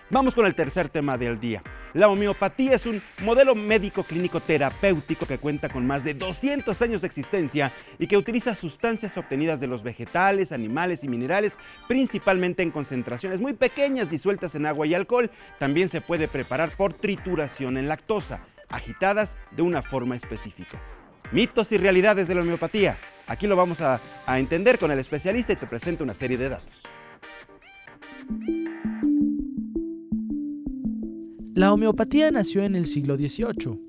Vamos con el tercer tema del día. La homeopatía es un modelo médico clínico terapéutico que cuenta con más de 200 años de existencia y que utiliza sustancias obtenidas de los vegetales, animales y minerales, principalmente en concentraciones muy pequeñas disueltas en agua y alcohol. También se puede preparar por trituración en lactosa, agitadas de una forma específica. Mitos y realidades de la homeopatía. Aquí lo vamos a entender con el especialista y te presento una serie de datos. La homeopatía nació en el siglo XVIII.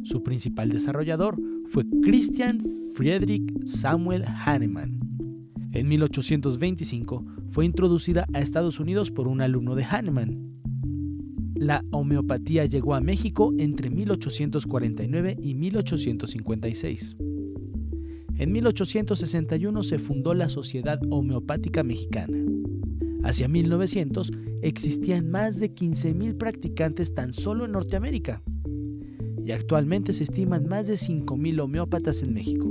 Su principal desarrollador fue Christian Friedrich Samuel Hahnemann. En 1825 fue introducida a Estados Unidos por un alumno de Hahnemann. La homeopatía llegó a México entre 1849 y 1856. En 1861 se fundó la Sociedad Homeopática Mexicana. Hacia 1900 existían más de 15,000 practicantes tan solo en Norteamérica. Y actualmente se estiman más de 5,000 homeópatas en México.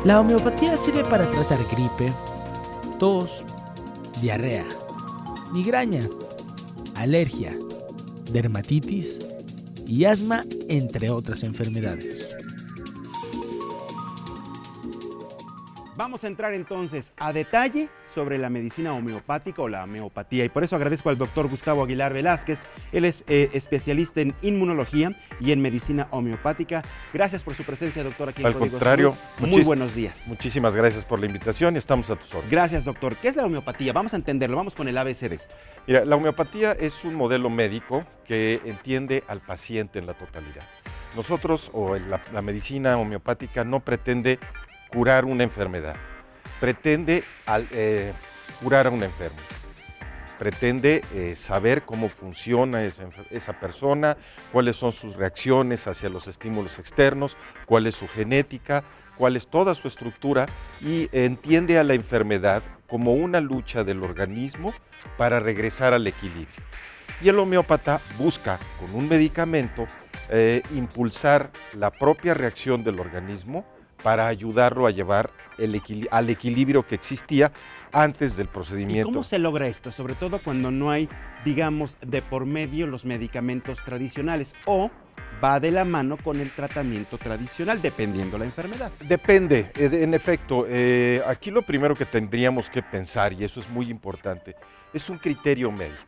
La homeopatía sirve para tratar gripe, tos, diarrea, migraña, alergia, dermatitis y asma, entre otras enfermedades. Vamos a entrar entonces a detalle sobre la medicina homeopática o la homeopatía, y por eso agradezco al doctor Gustavo Aguilar Velázquez. Él es especialista en inmunología y en medicina homeopática. Gracias por su presencia, doctor, aquí en Código contrario, Salud. Muy buenos días. Muchísimas gracias por la invitación y estamos a tus órdenes. Gracias, doctor. ¿Qué es la homeopatía? Vamos a entenderlo, vamos con el ABC de esto. Mira, la homeopatía es un modelo médico que entiende al paciente en la totalidad. Nosotros, la medicina homeopática, no pretende curar una enfermedad, pretende curar a un enfermo, pretende saber cómo funciona esa persona, cuáles son sus reacciones hacia los estímulos externos, cuál es su genética, cuál es toda su estructura, y entiende a la enfermedad como una lucha del organismo para regresar al equilibrio. Y el homeópata busca, con un medicamento, impulsar la propia reacción del organismo para ayudarlo a llevar al equilibrio que existía antes del procedimiento. ¿Y cómo se logra esto? Sobre todo cuando no hay, digamos, de por medio los medicamentos tradicionales, o va de la mano con el tratamiento tradicional, dependiendo la enfermedad. Depende, en efecto. Aquí lo primero que tendríamos que pensar, y eso es muy importante, es un criterio médico.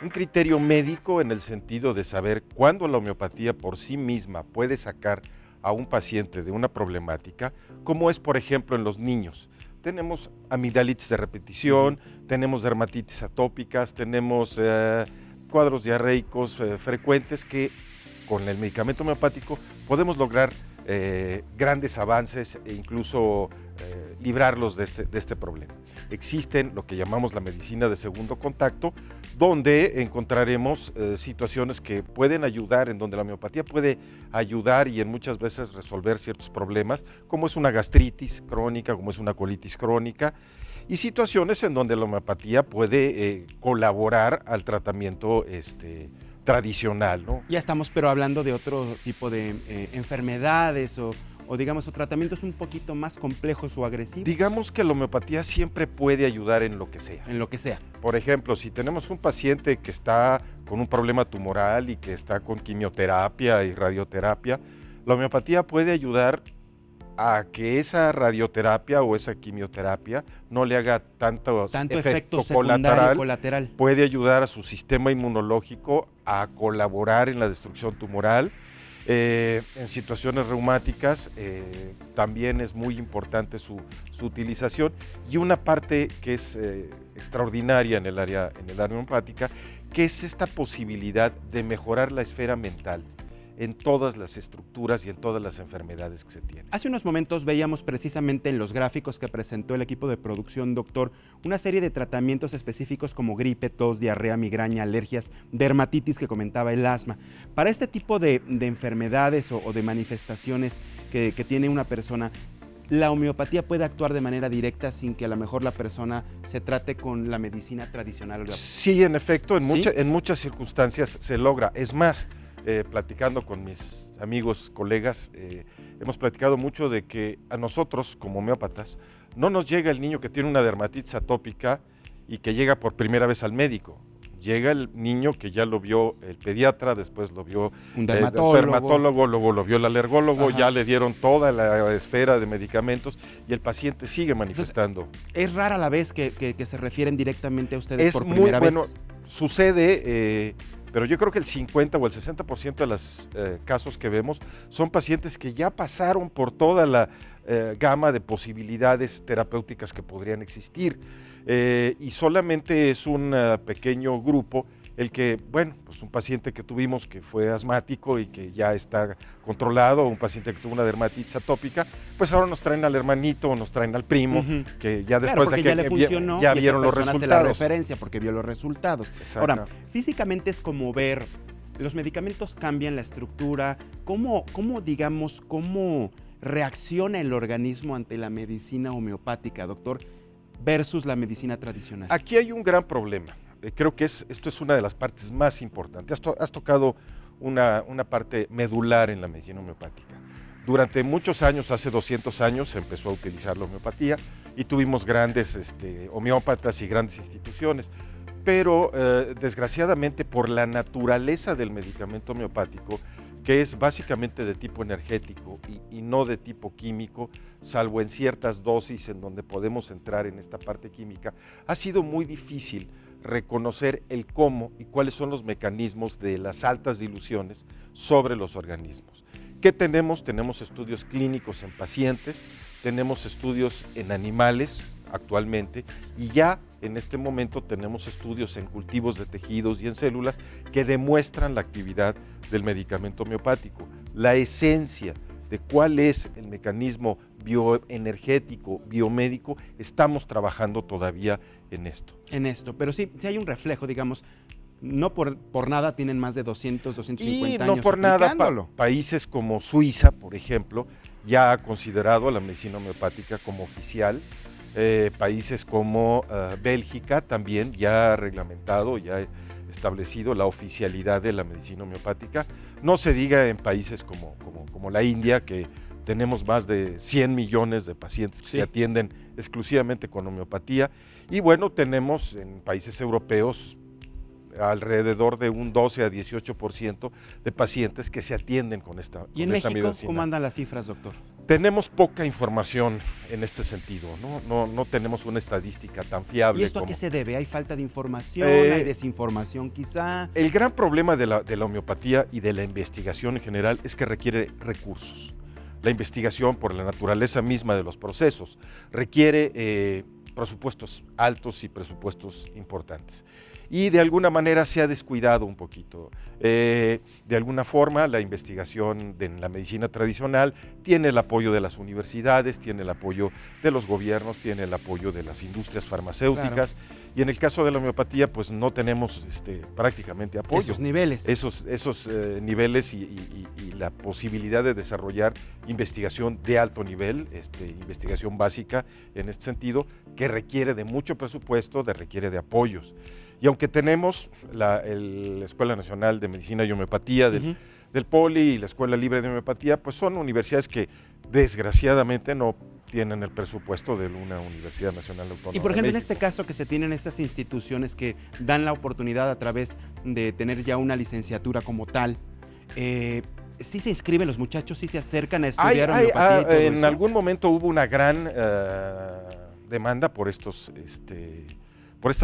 Un criterio médico en el sentido de saber cuándo la homeopatía por sí misma puede sacar a un paciente de una problemática, como es, por ejemplo, en los niños. Tenemos amigdalitis de repetición, tenemos dermatitis atópicas, tenemos cuadros diarreicos frecuentes que con el medicamento homeopático podemos lograr grandes avances e incluso librarlos de este problema. Existen lo que llamamos la medicina de segundo contacto, donde encontraremos situaciones que pueden ayudar, en donde la homeopatía puede ayudar y en muchas veces resolver ciertos problemas, como es una gastritis crónica, como es una colitis crónica, y situaciones en donde la homeopatía puede colaborar al tratamiento tradicional, ¿no? Ya estamos pero hablando de otro tipo de enfermedades o digamos, o tratamientos un poquito más complejos o agresivos. Digamos que la homeopatía siempre puede ayudar en lo que sea. En lo que sea. Por ejemplo, si tenemos un paciente que está con un problema tumoral y que está con quimioterapia y radioterapia, la homeopatía puede ayudar a que esa radioterapia o esa quimioterapia no le haga tanto efecto colateral. Puede ayudar a su sistema inmunológico a colaborar en la destrucción tumoral. En situaciones reumáticas también es muy importante su utilización, y una parte que es extraordinaria en el área homeopática, que es esta posibilidad de mejorar la esfera mental en todas las estructuras y en todas las enfermedades que se tienen. Hace unos momentos veíamos precisamente en los gráficos que presentó el equipo de producción, doctor, una serie de tratamientos específicos como gripe, tos, diarrea, migraña, alergias, dermatitis que comentaba, el asma. Para este tipo de enfermedades o de manifestaciones que tiene una persona, ¿la homeopatía puede actuar de manera directa sin que a lo mejor la persona se trate con la medicina tradicional? Sí, en efecto, en muchas circunstancias se logra. Es más, platicando con mis amigos, colegas, hemos platicado mucho de que a nosotros, como homeópatas, no nos llega el niño que tiene una dermatitis atópica y que llega por primera vez al médico. Llega el niño que ya lo vio el pediatra, después lo vio Un el dermatólogo. luego lo vio el alergólogo, Ajá. ya le dieron toda la esfera de medicamentos y el paciente sigue manifestando. Es rara la vez que se refieren directamente a ustedes Es por muy primera bueno, vez. sucede, pero yo creo que el 50 o el 60% de los casos que vemos son pacientes que ya pasaron por toda la gama de posibilidades terapéuticas que podrían existir, y solamente es un pequeño grupo el que, bueno, pues un paciente que tuvimos que fue asmático y que ya está controlado, un paciente que tuvo una dermatitis atópica, pues ahora nos traen al hermanito o nos traen al primo, Ujú. que ya Claro, después porque de que ya le funcionó ya y esa vieron los persona hace la resultados. referencia porque vio los resultados. Exacto. Ahora, físicamente es como ver, los medicamentos cambian la estructura, cómo reacciona el organismo ante la medicina homeopática, doctor, versus la medicina tradicional. Aquí hay un gran problema. Creo que esto es una de las partes más importantes. Has tocado una parte medular en la medicina homeopática. Durante muchos años, hace 200 años, se empezó a utilizar la homeopatía y tuvimos grandes homeópatas y grandes instituciones. Pero desgraciadamente, por la naturaleza del medicamento homeopático, que es básicamente de tipo energético y no de tipo químico, salvo en ciertas dosis en donde podemos entrar en esta parte química, ha sido muy difícil reconocer el cómo y cuáles son los mecanismos de las altas diluciones sobre los organismos. ¿Qué tenemos? Tenemos estudios clínicos en pacientes, tenemos estudios en animales actualmente y ya en este momento tenemos estudios en cultivos de tejidos y en células que demuestran la actividad del medicamento homeopático. La esencia de cuál es el mecanismo bioenergético, biomédico, estamos trabajando todavía en esto. Pero sí hay un reflejo, digamos, no por nada tienen más de 200, 250 Y no años por nada, aplicándolo. países como Suiza, por ejemplo, ya ha considerado la medicina homeopática como oficial. Países como Bélgica también ya ha reglamentado, ya ha establecido la oficialidad de la medicina homeopática. No se diga en países como la India, que tenemos más de 100 millones de pacientes que se atienden exclusivamente con homeopatía. Y bueno, tenemos en países europeos alrededor de un 12 a 18% de pacientes que se atienden con esta medicina. ¿Y en México cómo andan las cifras, doctor? Tenemos poca información en este sentido, no tenemos una estadística tan fiable. ¿Y esto a qué se debe? ¿Hay falta de información? ¿Hay desinformación quizá? El gran problema de la homeopatía y de la investigación en general es que requiere recursos. La investigación, por la naturaleza misma de los procesos, requiere presupuestos altos y presupuestos importantes. Y de alguna manera se ha descuidado un poquito. De alguna forma, la investigación en la medicina tradicional tiene el apoyo de las universidades, tiene el apoyo de los gobiernos, tiene el apoyo de las industrias farmacéuticas. Claro. Y en el caso de la homeopatía, pues no tenemos prácticamente apoyo. Esos niveles. Esos niveles y la posibilidad de desarrollar investigación de alto nivel, investigación básica en este sentido, que requiere de mucho presupuesto, requiere de apoyos. Y aunque tenemos la Escuela Nacional de Medicina y Homeopatía del Poli y la Escuela Libre de Homeopatía, pues son universidades que desgraciadamente no tienen el presupuesto de una Universidad Nacional Autónoma. Y por ejemplo, en este caso que se tienen estas instituciones que dan la oportunidad a través de tener ya una licenciatura como tal, ¿sí se inscriben los muchachos, sí se acercan a estudiar homeopatía y todo en eso? algún momento hubo una gran demanda por estas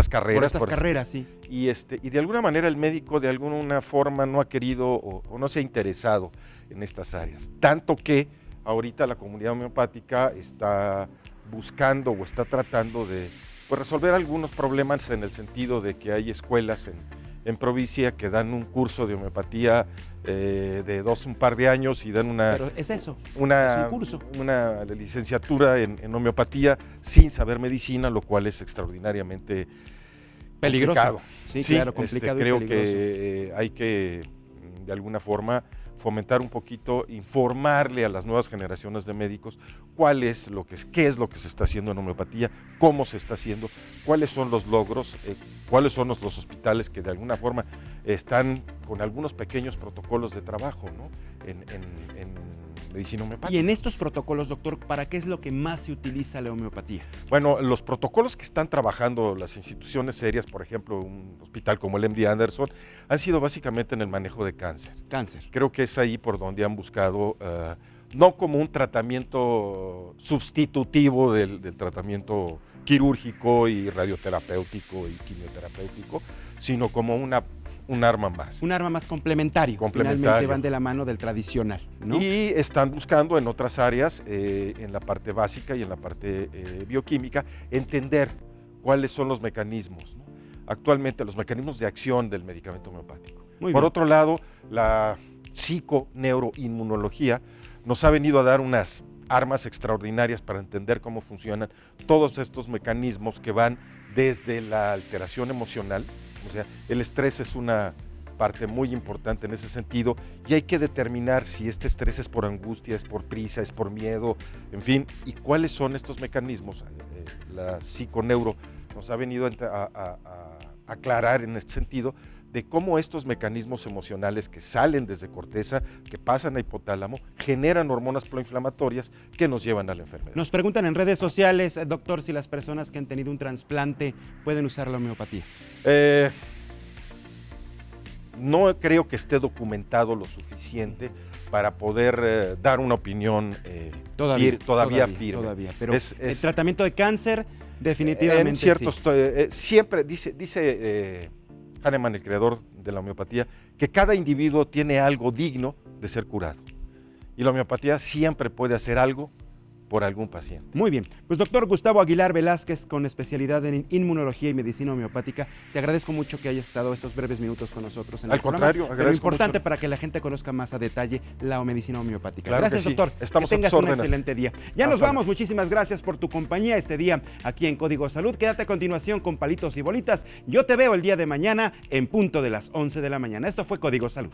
carreras. Por estas carreras, sí. Y de alguna manera el médico de alguna forma no ha querido o no se ha interesado en estas áreas. Tanto que ahorita la comunidad homeopática está buscando o está tratando de resolver algunos problemas en el sentido de que hay escuelas en provincia que dan un curso de homeopatía de un par de años y dan Pero es eso, es un curso. Una licenciatura en homeopatía sin saber medicina, lo cual es extraordinariamente peligroso. complicado. Sí, claro, complicado y creo peligroso. que hay que de alguna forma fomentar un poquito, informarle a las nuevas generaciones de médicos qué es lo que se está haciendo en homeopatía, cómo se está haciendo, cuáles son los logros, cuáles son los hospitales que de alguna forma están con algunos pequeños protocolos de trabajo, ¿no? en medicina homeopática. Y en estos protocolos, doctor, ¿para qué es lo que más se utiliza la homeopatía? Bueno, los protocolos que están trabajando las instituciones serias, por ejemplo, un hospital como el MD Anderson, han sido básicamente en el manejo de cáncer. Cáncer. Creo que es ahí por donde han buscado, no como un tratamiento sustitutivo del tratamiento quirúrgico y radioterapéutico y quimioterapéutico, sino como un arma más. Un arma más complementario. Finalmente van de la mano del tradicional, ¿no? Y están buscando en otras áreas, en la parte básica y en la parte bioquímica, entender cuáles son los mecanismos, ¿no? Actualmente los mecanismos de acción del medicamento homeopático. Por otro lado, la psiconeuroinmunología nos ha venido a dar unas armas extraordinarias para entender cómo funcionan todos estos mecanismos que van desde la alteración emocional. O sea, el estrés es una parte muy importante en ese sentido y hay que determinar si este estrés es por angustia, es por prisa, es por miedo, en fin, y cuáles son estos mecanismos. La psiconeuro nos ha venido a aclarar en este sentido de cómo estos mecanismos emocionales que salen desde corteza, que pasan a hipotálamo, generan hormonas proinflamatorias que nos llevan a la enfermedad. Nos preguntan en redes sociales, doctor, si las personas que han tenido un trasplante pueden usar la homeopatía. No creo que esté documentado lo suficiente para poder dar una opinión todavía firme. Pero el tratamiento de cáncer definitivamente en ciertos, siempre dice Hahnemann, el creador de la homeopatía, que cada individuo tiene algo digno de ser curado. Y la homeopatía siempre puede hacer algo por algún paciente. Muy bien. Pues doctor Gustavo Aguilar Velázquez, con especialidad en inmunología y medicina homeopática, te agradezco mucho que hayas estado estos breves minutos con nosotros en el programa. Al contrario, agradezco lo importante mucho. Para que la gente conozca más a detalle la medicina homeopática. Claro Gracias, que sí. Doctor. Estamos que tengas a tus un órdenes. excelente día. Ya nos vamos. Muchísimas gracias por tu compañía este día aquí en Código Salud. Quédate a continuación con Palitos y Bolitas. Yo te veo el día de mañana en punto de las 11 de la mañana. Esto fue Código Salud.